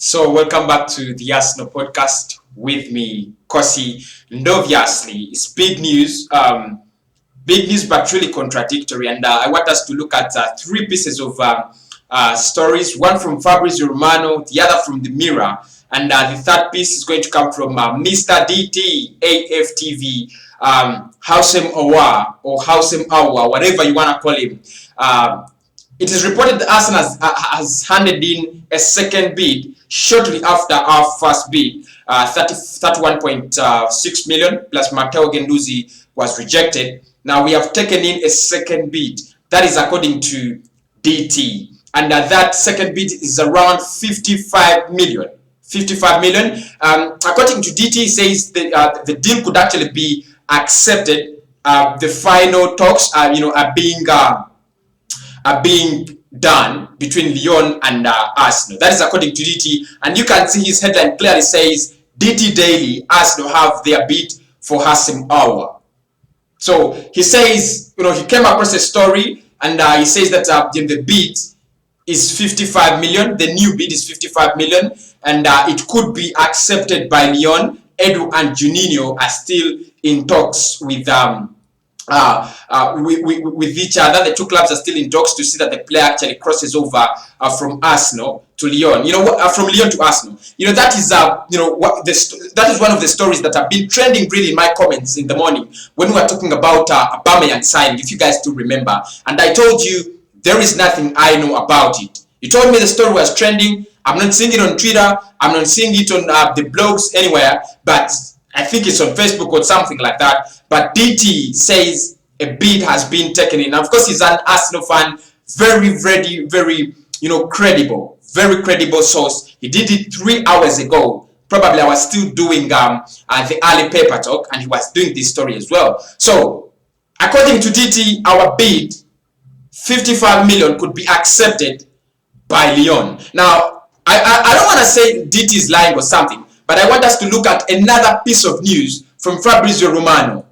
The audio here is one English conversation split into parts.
So welcome back to the Arsenal podcast with me, Kosi. And obviously, it's big news. Big news, but really contradictory. And I want us to look at three pieces of stories. One from Fabrizio Romano, the other from the Mirror, and the third piece is going to come from Mr. DT, AFTV, Houssem Aouar or Houssem Aouar, whatever you want to call him. It is reported that Arsenal has handed in a second bid shortly after our first bid, 31.6 million plus Matteo Guendouzi was rejected. Now we have taken in a second bid. That is according to DT. And that second bid is around 55 million. 55 million. According to DT, says the deal could actually be accepted. The final talks are being done between Lyon and Arsenal. That is according to DT, and you can see his headline clearly says DT Daily, Arsenal have their bid for Houssem Aouar. So he says, he came across a story and he says that the bid is 55 million, the new bid is 55 million, and it could be accepted by Lyon. Edu and Juninho are still in talks with each other. The two clubs are still in talks to see that the player actually crosses over from Arsenal to Lyon. From Lyon to Arsenal. That is that is one of the stories that have been trending really in my comments in the morning when we were talking about Aubameyang signing, if you guys do remember. And I told you there is nothing I know about it. You told me the story was trending. I'm not seeing it on Twitter. I'm not seeing it on the blogs anywhere, but I think it's on Facebook or something like that. But DT says a bid has been taken in. Of course, he's an Arsenal fan. Very, very, very, credible. Very credible source. He did it 3 hours ago. Probably I was still doing the early paper talk, and he was doing this story as well. So, according to DT, our bid, 55 million, could be accepted by Lyon. Now, I don't want to say DT is lying or something, but I want us to look at another piece of news from Fabrizio Romano.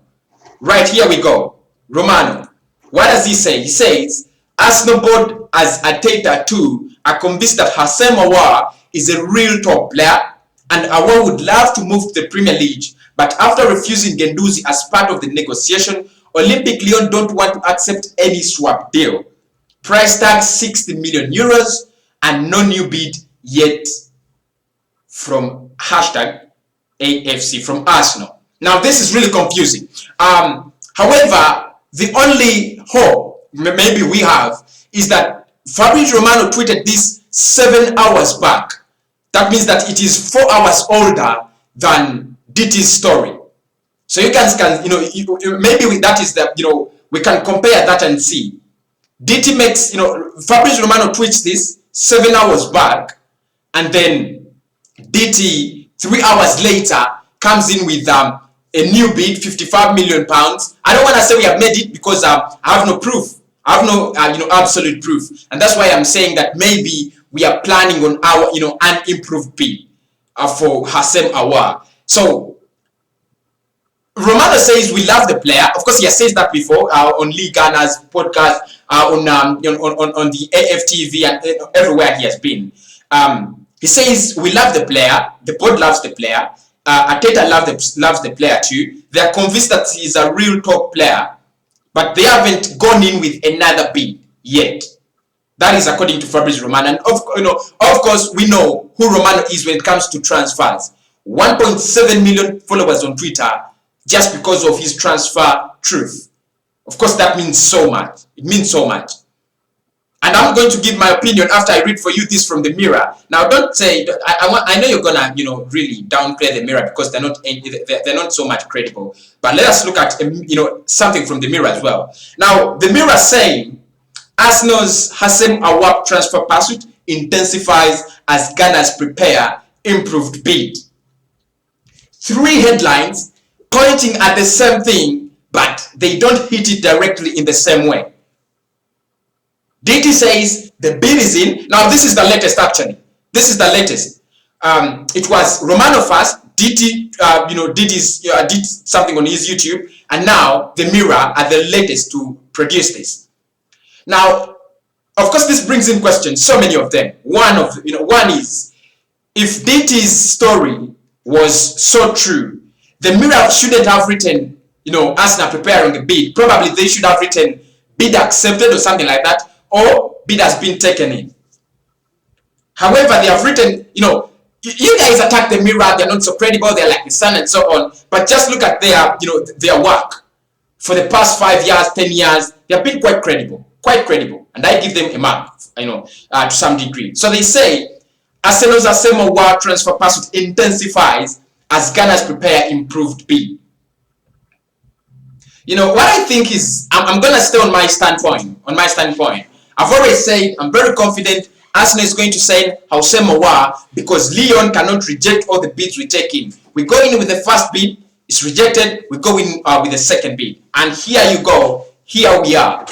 Right, here we go. Romano. What does he say? He says, Arsenal board as Ateta too are convinced that Houssem Aouar is a real top player and Aouar would love to move to the Premier League, but after refusing Guendouzi as part of the negotiation, Olympic Lyon don't want to accept any swap deal. Price tag 60 million euros and no new bid yet from #AFC from Arsenal. Now this is really confusing. However, the only hope maybe we have is that Fabrizio Romano tweeted this 7 hours back. That means that it is 4 hours older than DT's story. So you guys can, maybe that is that, we can compare that and see. DT makes, Fabrizio Romano tweets this 7 hours back, and then DT 3 hours later comes in with a new bid, 55 million pounds. I don't want to say we have made it because I have no proof. I have no absolute proof, and that's why I'm saying that maybe we are planning on our an improved bid for Houssem Aouar. So Romano says we love the player. Of course, he has said that before on Lee Garner's podcast, on the AFTV and everywhere he has been. He says we love the player. The board loves the player. Ateta loves the player too. They are convinced that he is a real top player, but they haven't gone in with another bid yet. That is according to Fabrizio Romano. And of course, we know who Romano is when it comes to transfers. 1.7 million followers on Twitter just because of his transfer truth. Of course, that means so much. It means so much. And I'm going to give my opinion after I read for you this from the Mirror. Now, don't say I know you're gonna really downplay the Mirror because they're not so much credible. But let us look at something from the Mirror as well. Now, the Mirror saying Arsenal's Houssem Aouar transfer pursuit intensifies as Gunners prepare improved bid. 3 headlines pointing at the same thing, but they don't hit it directly in the same way. DT says the bid is in. Now this is the latest actually. This is the latest. It was Romano first. DT did something on his YouTube, and now the Mirror are the latest to produce this. Now, of course, this brings in question so many of them. One is if DT's story was so true, the Mirror shouldn't have written, Arsenal preparing a bid. Probably they should have written bid accepted or something like that, or bid has been taken in. However, they have written, you guys attack the Mirror, they're not so credible, they're like the Sun and so on. But just look at their work. For the past 5 years, 10 years, they have been quite credible. And I give them a mark, to some degree. So they say, Arsenal's Houssem Aouar transfer pursuit intensifies as Ghana's prepare improved bid. What I think is, I'm going to stay on my standpoint. I've always said, I'm very confident Arsenal is going to sign Houssem Aouar because Lyon cannot reject all the bids we take in. We go in with the first bid, it's rejected, we go in with the second bid. And here you go, here we are.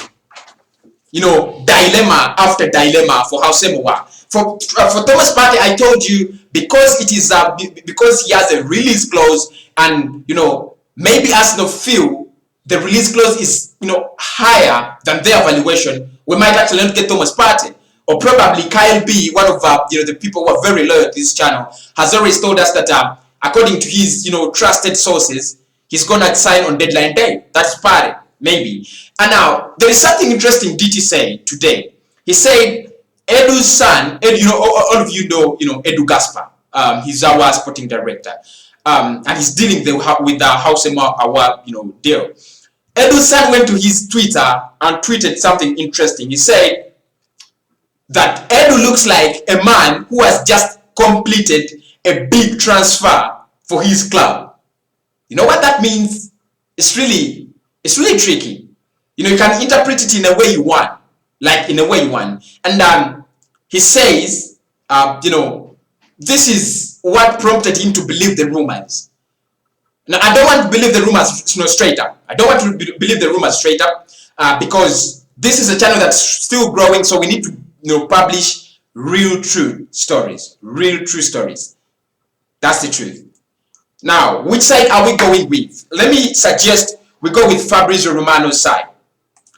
Dilemma after dilemma for Houssem Aouar. For Thomas Partey, I told you, because it is because he has a release clause, and maybe Arsenal feel the release clause is higher than their valuation, we might actually not get Thomas Partey. Or probably Kyle B, one of the people who are very loyal to this channel, has always told us that according to his trusted sources, he's gonna sign on deadline day. That's Partey, maybe. And now there is something interesting DT said today. He said Edu's son, all of you know Edu Gaspar. He's our sporting director, and he's dealing with the Houssem Aouar deal. Edu's son went to his Twitter and tweeted something interesting. He said that Edu looks like a man who has just completed a big transfer for his club. You know what that means? It's really tricky. You can interpret it in a way you want, And he says, this is what prompted him to believe the rumors. Now, I don't want to believe the rumors straight up. Because this is a channel that's still growing, so we need to publish real true stories. That's the truth. Now, which side are we going with? Let me suggest we go with Fabrizio Romano's side.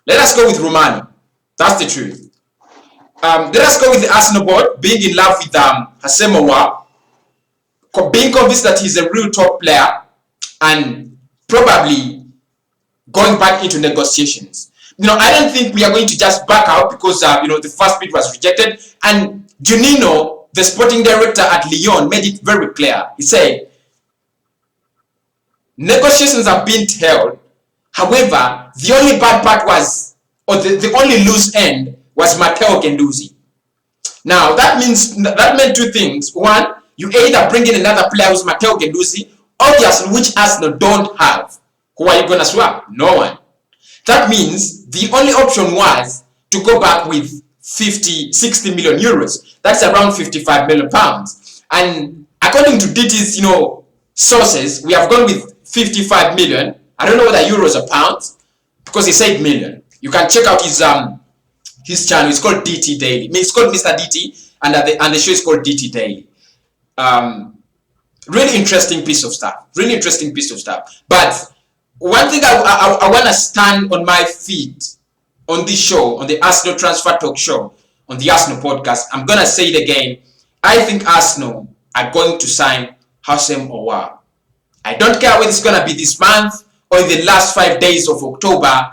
Let us go with Romano. That's the truth. Let us go with the Arsenal board, being in love with Houssem Aouar, being convinced that he's a real top player, and probably going back into negotiations. I don't think we are going to just back out because the first bid was rejected. And Juninho, the sporting director at Lyon, made it very clear. He said, negotiations have been held. However, the only bad part was, or the only loose end was Matteo Guendouzi. Now that meant two things. One, you either bring in another player who's Matteo Guendouzi, obviously, which Arsenal don't have. Who are you gonna swap? No one. That means the only option was to go back with 60 million euros. That's around 55 million pounds. And according to DT's, sources, we have gone with 55 million. I don't know whether euros or pounds, because he said million. You can check out his channel. It's called DT Daily. It's called Mr. DT, and the show is called DT Daily. Really interesting piece of stuff. But one thing I want to stand on my feet on this show, on the Arsenal Transfer Talk show, on the Arsenal podcast. I'm going to say it again. I think Arsenal are going to sign Houssem Aouar. I don't care whether it's going to be this month or in the last 5 days of October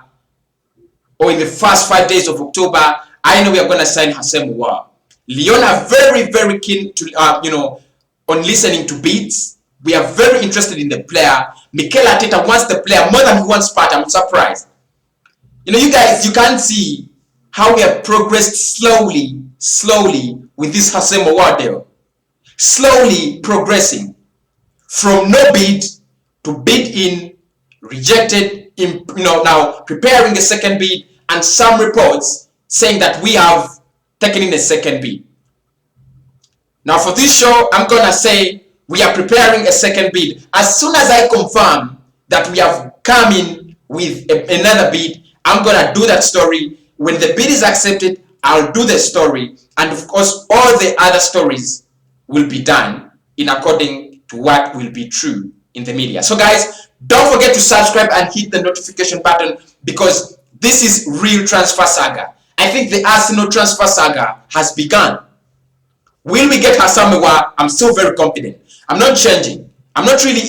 or in the first 5 days of October. I know we are going to sign Houssem Aouar. Lyon are very, very keen to, on listening to beats. We are very interested in the player. Mikel Arteta wants the player more than he wants Partey. I'm surprised. You guys, you can't see how we have progressed slowly with this Houssem Aouar deal. Slowly progressing from no bid to bid in, rejected, now preparing a second bid, and some reports saying that we have taken in a second bid. Now for this show, I'm gonna say we are preparing a second bid. As soon as I confirm that we have come in with another bid, I'm gonna do that story. When the bid is accepted, I'll do the story, and of course all the other stories will be done in according to what will be true in the media. So guys, don't forget to subscribe and hit the notification button, because this is real transfer saga. I think the Arsenal transfer saga has begun. Will we get Houssem Aouar? I'm still very confident. I'm not changing. I'm not really,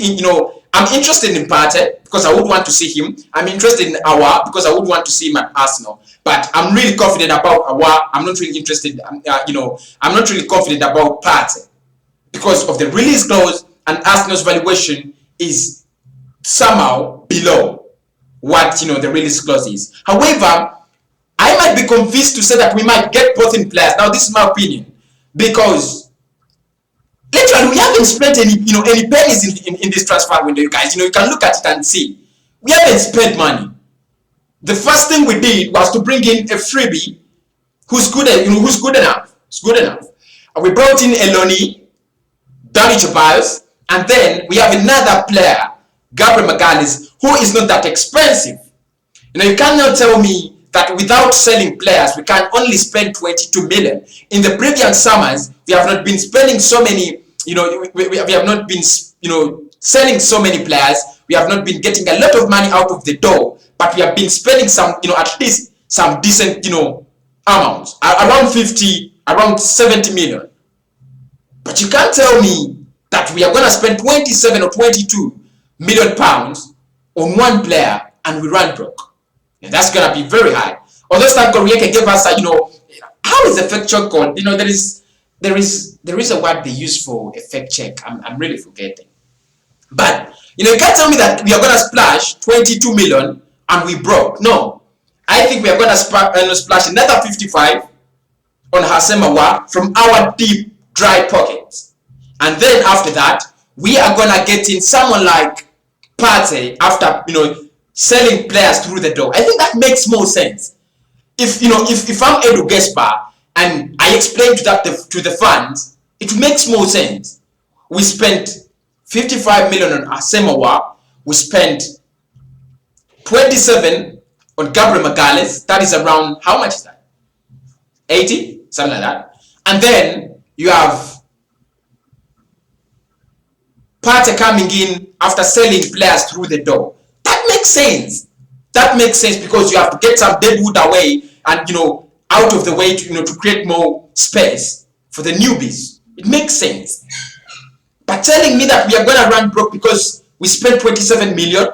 I'm interested in Partey because I would want to see him. I'm interested in Aouar because I would want to see him at Arsenal. But I'm really confident about Aouar. I'm not really interested, I'm not really confident about Partey because of the release clause, and Arsenal's valuation is somehow below what the release clause is. However, I might be convinced to say that we might get both in players. Now, this is my opinion, because literally we haven't spent any pennies in this transfer window, you guys. You can look at it and see we haven't spent money. The first thing we did was to bring in a freebie who's good enough. And we brought in Eloni, Danny Ceballos, and then we have another player, Gabriel Magalhaes, who is not that expensive. You cannot tell me that without selling players, we can only spend 22 million. In the previous summers, we have not been spending so many, we have not been, selling so many players. We have not been getting a lot of money out of the door, but we have been spending some, at least some decent, amounts, around 50, around 70 million. But you can't tell me that we are going to spend 27 or 22 million pounds on one player and we run broke. That's going to be very high. Although Stan Kroenke gave us how is effect check called? There is a word they use for effect check. I'm really forgetting. But you can't tell me that we are going to splash 22 million and we broke. No. I think we are going to splash another 55 on Houssem Aouar from our deep dry pockets. And then after that, we are going to get in someone like Partey after selling players through the door. I think that makes more sense. If I'm Edu Gaspar and I explain to the fans, it makes more sense. We spent 55 million on Houssem Aouar. We spent 27 on Gabriel Magalhaes. That is around, how much is that? 80, something like that. And then you have Partey coming in after selling players through the door. That makes sense. That makes sense because you have to get some dead wood away and out of the way to create more space for the newbies. It makes sense. But telling me that we are going to run broke because we spent 27 million,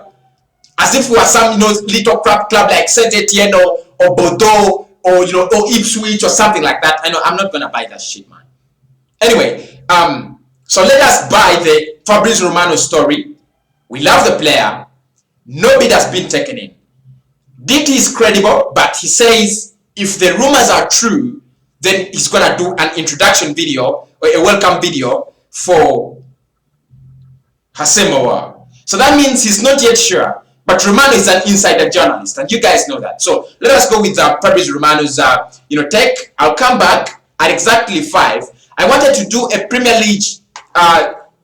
as if we are some little crap club like Saint Etienne or Bordeaux or or Ipswich or something like that. I'm not going to buy that shit, man. Anyway, so let us buy the Fabrizio Romano story. We love the player. No bid has been taken in. DT is credible, but he says if the rumors are true, then he's gonna do an introduction video or a welcome video for Houssem Aouar. So that means he's not yet sure. But Romano is an insider journalist, and you guys know that. So let us go with Fabrizio Romano's take. I'll come back at exactly 5. I wanted to do a Premier League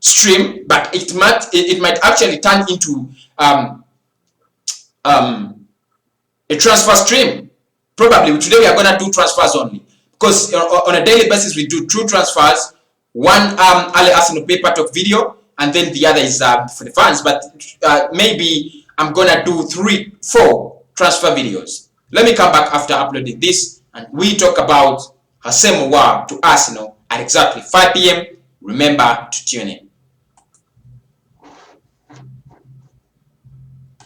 stream, but it might actually turn into a transfer stream. Probably today we are going to do transfers only, because on a daily basis we do 2 transfers. One Ale Arsenal paper talk video, and then the other is for the fans. But maybe I'm going to do 3-4 transfer videos. Let me come back after uploading this and we talk about Houssem Aouar to Arsenal at exactly 5 p.m. Remember to tune in.